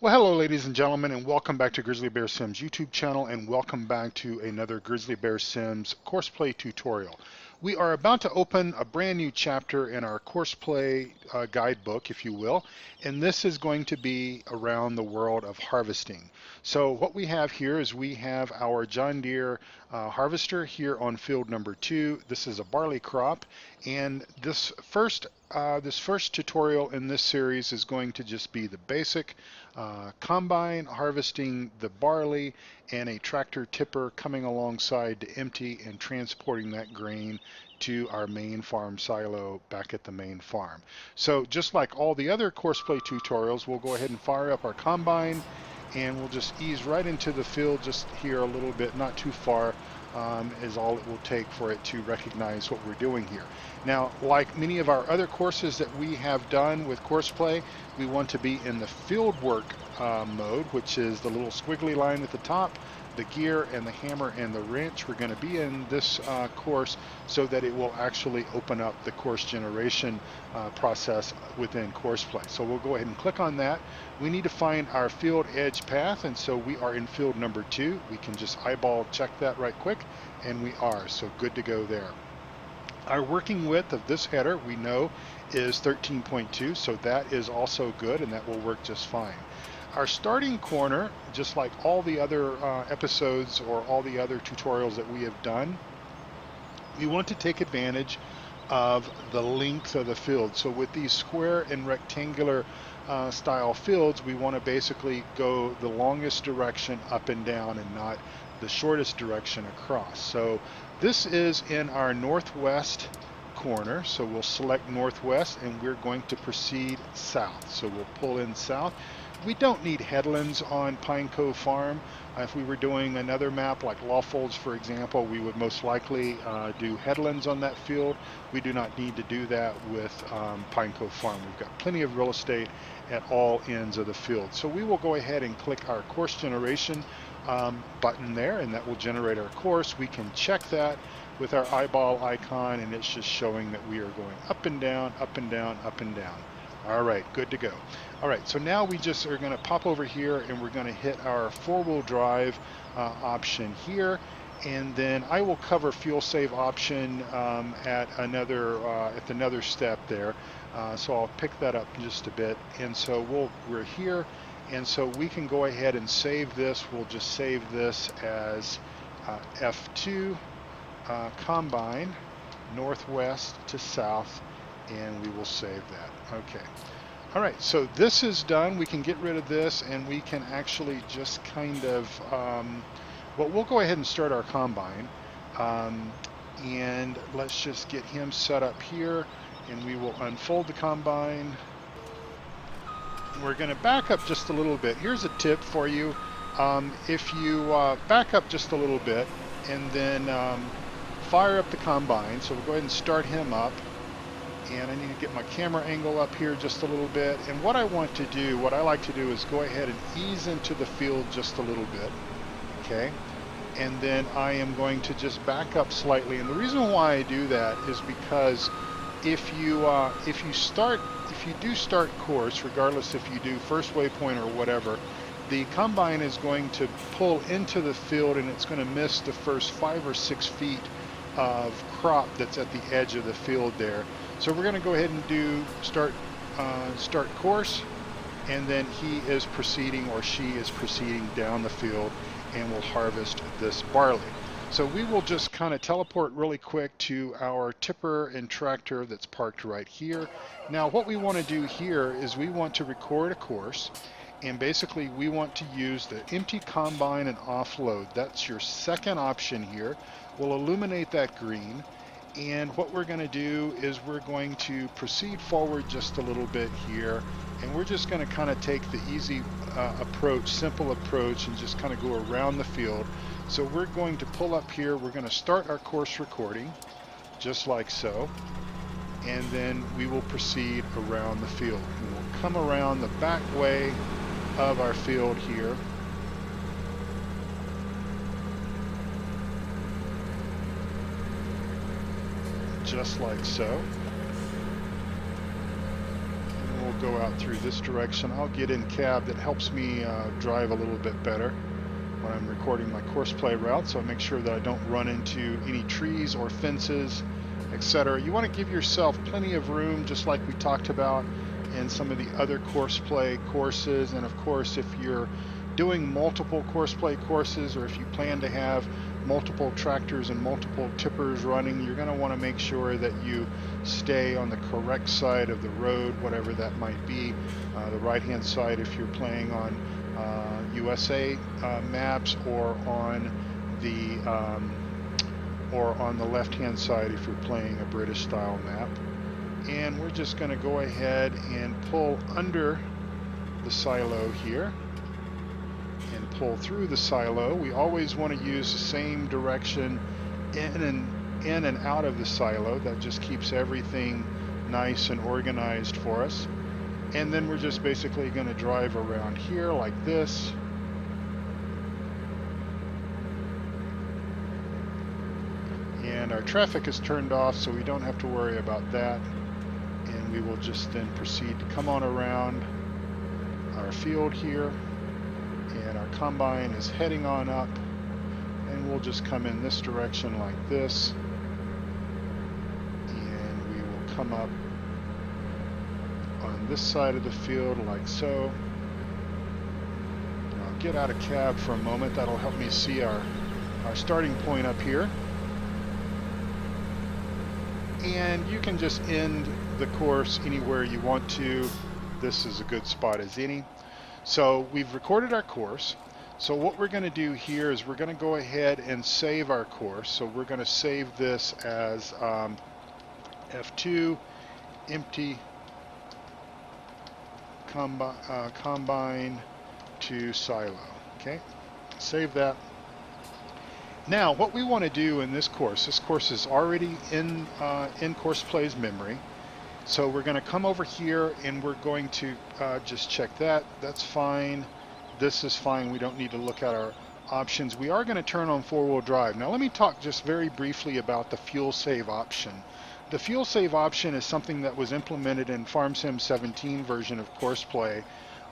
Well, hello, ladies and gentlemen, and welcome back to GrizzlyBearSims YouTube channel, and welcome back to another GrizzlyBearSims Courseplay tutorial. We are about to open a brand new chapter in our Courseplay guidebook, if you will, and this is going to be around the world of harvesting. So what we have here is we have our John Deere harvester here on field number 2. This is a barley crop, and this first tutorial in this series is going to just be the basic combine harvesting the barley and a tractor tipper coming alongside to empty and transporting that grain to our main farm silo back at the main farm. So just like all the other Courseplay tutorials, we'll go ahead and fire up our combine and we'll just ease right into the field just here a little bit, not too far, is all it will take for it to recognize what we're doing here. Now, like many of our other courses that we have done with Courseplay, we want to be in the field work mode, which is the little squiggly line at the top, the gear and the hammer and the wrench. We're going to be in this course so that it will actually open up the course generation process within Courseplay. So we'll go ahead and click on that. We need to find our field edge path, and so we are in field number 2. We can just eyeball check that right quick, and we are, so good to go there. Our working width of this header we know is 13.2, so that is also good, and that will work just fine. Our starting corner, just like all the other episodes or all the other tutorials that we have done, we want to take advantage of the length of the field. So with these square and rectangular style fields, we want to basically go the longest direction up and down and not the shortest direction across. So this is in our northwest corner, so we'll select northwest and we're going to proceed south. So we'll pull in south. We don't need headlands on Pine Cove Farm. If we were doing another map like Lawfolds, for example, we would most likely do headlands on that field. We do not need to do that with Pine Cove Farm. We've got plenty of real estate at all ends of the field. So we will go ahead and click our course generation button there, and that will generate our course. We can check that with our eyeball icon, and it's just showing that we are going up and down, up and down, up and down. All right, good to go. All right, so now we just are going to pop over here and we're going to hit our four-wheel drive option here, and then I will cover fuel save option at another step there. So I'll pick that up just a bit, and so we're here, and so we can go ahead and save this. We'll just save this as F2 combine northwest to south, and we will save that. Okay. All right, so this is done. We can get rid of this, and we can actually just kind of, well, we'll go ahead and start our combine, and let's just get him set up here, and we will unfold the combine. We're going to back up just a little bit. Here's a tip for you. If you back up just a little bit and then fire up the combine, so we'll go ahead and start him up. And I need to get my camera angle up here just a little bit. And what I like to do is go ahead and ease into the field just a little bit, okay? And then I am going to just back up slightly. And the reason why I do that is because if you do start course, regardless if you do first waypoint or whatever, the combine is going to pull into the field and it's going to miss the first 5 or 6 feet of crop that's at the edge of the field there. So we're going to go ahead and do start course, and then he is proceeding or she is proceeding down the field and will harvest this barley. So we will just kind of teleport really quick to our tipper and tractor that's parked right here. Now what we want to do here is we want to record a course, and basically we want to use the empty combine and offload. That's your second option here. We'll illuminate that green. And what we're going to do is we're going to proceed forward just a little bit here, and we're just going to kind of take the easy approach, simple approach, and just kind of go around the field. So we're going to pull up here, we're going to start our course recording, just like so, and then we will proceed around the field. And we'll come around the back way of our field here. Just like so. And and we'll go out through this direction. I'll get in cab. That helps me drive a little bit better when I'm recording my Courseplay route, so I make sure that I don't run into any trees or fences, etc. You want to give yourself plenty of room, just like we talked about in some of the other Courseplay courses. And of course, if you're doing multiple Courseplay courses, or if you plan to have multiple tractors and multiple tippers running, you're going to want to make sure that you stay on the correct side of the road, whatever that might be. The right-hand side if you're playing on USA maps, or on the left-hand side if you're playing a British-style map. And we're just going to go ahead and pull under the silo here and pull through the silo. We always want to use the same direction in and out of the silo. That just keeps everything nice and organized for us. And then we're just basically going to drive around here like this. And our traffic is turned off, so we don't have to worry about that. And we will just then proceed to come on around our field here. And our combine is heading on up. And we'll just come in this direction like this. And we will come up on this side of the field like so. I'll get out of cab for a moment. That'll help me see our starting point up here. And you can just end the course anywhere you want to. This is a good spot as any. So we've recorded our course. So what we're going to do here is we're going to go ahead and save our course. So we're going to save this as F2 empty combine to silo. Okay, save that. Now what we want to do in this course is already in Courseplay's memory. So we're going to come over here and we're going to just check that. That's fine. This is fine. We don't need to look at our options. We are going to turn on four-wheel drive. Now let me talk just very briefly about the fuel save option. The fuel save option is something that was implemented in FarmSim 17 version of Courseplay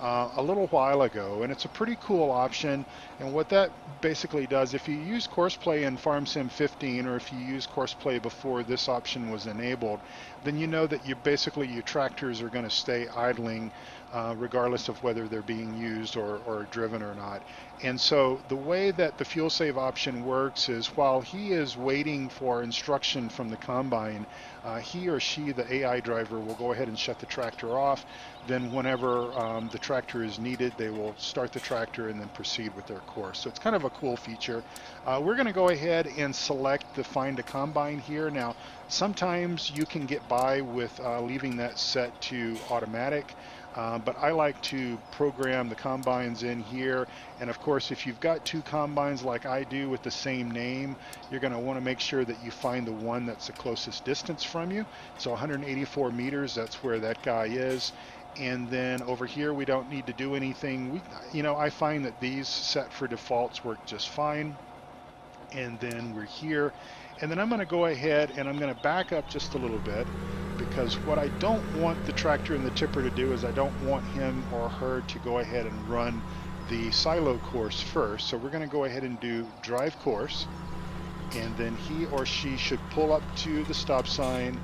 a little while ago, and it's a pretty cool option. And what that basically does, if you use Courseplay in FarmSim 15, or if you use Courseplay before this option was enabled, then you know that your tractors are going to stay idling regardless of whether they're being used or driven or not. And so the way that the fuel save option works is, while he is waiting for instruction from the combine, he or she, the AI driver, will go ahead and shut the tractor off. Then whenever the tractor is needed, they will start the tractor and then proceed with their course. So it's kind of a cool feature. We're going to go ahead and select the Find a Combine here. Now, sometimes you can get by with leaving that set to automatic. But I like to program the combines in here. And of course, if you've got two combines like I do with the same name, you're going to want to make sure that you find the one that's the closest distance from you. So 184 meters, that's where that guy is. And then over here, we don't need to do anything. I find that these set for defaults work just fine. And then we're here. And then I'm going to go ahead and I'm going to back up just a little bit, because what I don't want the tractor and the tipper to do is I don't want him or her to go ahead and run the silo course first. So we're going to go ahead and do drive course, and then he or she should pull up to the stop sign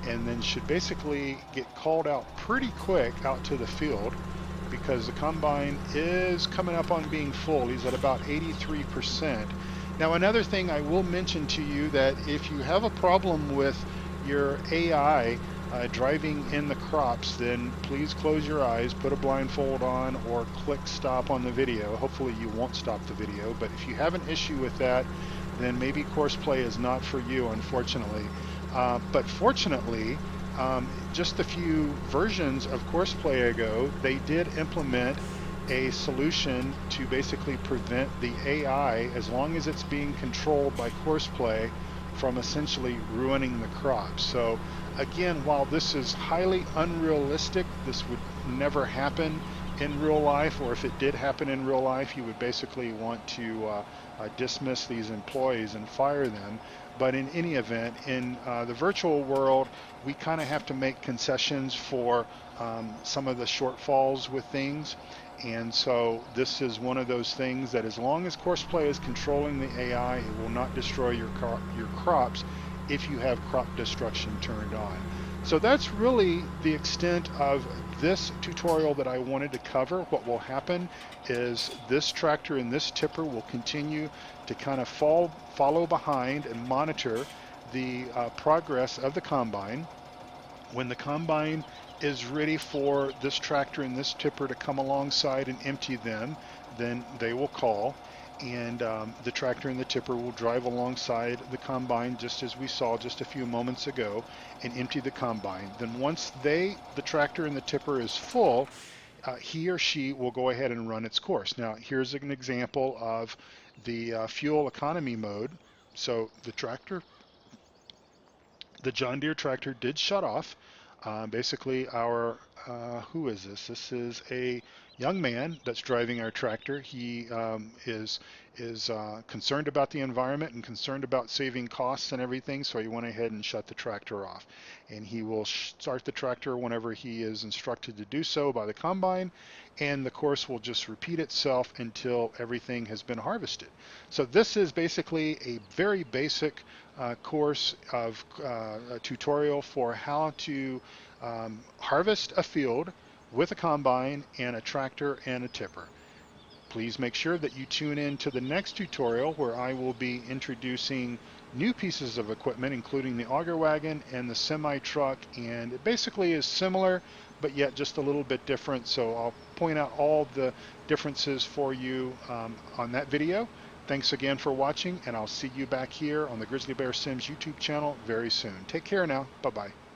and then should basically get called out pretty quick out to the field, because the combine is coming up on being full. He's at about 83%. Now, another thing I will mention to you, that if you have a problem with your AI driving in the crops, then please close your eyes, put a blindfold on, or click stop on the video. Hopefully you won't stop the video, but if you have an issue with that, then maybe Courseplay is not for you, unfortunately. But fortunately, just a few versions of Courseplay ago, they did implement a solution to basically prevent the AI, as long as it's being controlled by Courseplay, from essentially ruining the crops. So again, while this is highly unrealistic, this would never happen in real life, or if it did happen in real life, you would basically want to dismiss these employees and fire them. But in any event, in the virtual world, we kind of have to make concessions for some of the shortfalls with things. And so this is one of those things that as long as Courseplay is controlling the AI, it will not destroy your crops if you have crop destruction turned on. So that's really the extent of this tutorial that I wanted to cover. What will happen is this tractor and this tipper will continue to kind of follow behind and monitor the progress of the combine. When the combine is ready for this tractor and this tipper to come alongside and empty them, then they will call, and the tractor and the tipper will drive alongside the combine just as we saw just a few moments ago and empty the combine. Then once the tractor and the tipper is full, he or she will go ahead and run its course. Now here's an example of the fuel economy mode. So the John Deere tractor did shut off. Basically who is this? This is a young man that's driving our tractor. He is concerned about the environment and concerned about saving costs and everything, so he went ahead and shut the tractor off. And he will start the tractor whenever he is instructed to do so by the combine, and the course will just repeat itself until everything has been harvested. So this is basically a very basic course of a tutorial for how to harvest a field with a combine and a tractor and a tipper. Please make sure that you tune in to the next tutorial where I will be introducing new pieces of equipment, including the auger wagon and the semi-truck, and it basically is similar but yet just a little bit different. So I'll point out all the differences for you on that video. Thanks again for watching, and I'll see you back here on the GrizzlyBearSims YouTube channel very soon. Take care now. Bye-bye.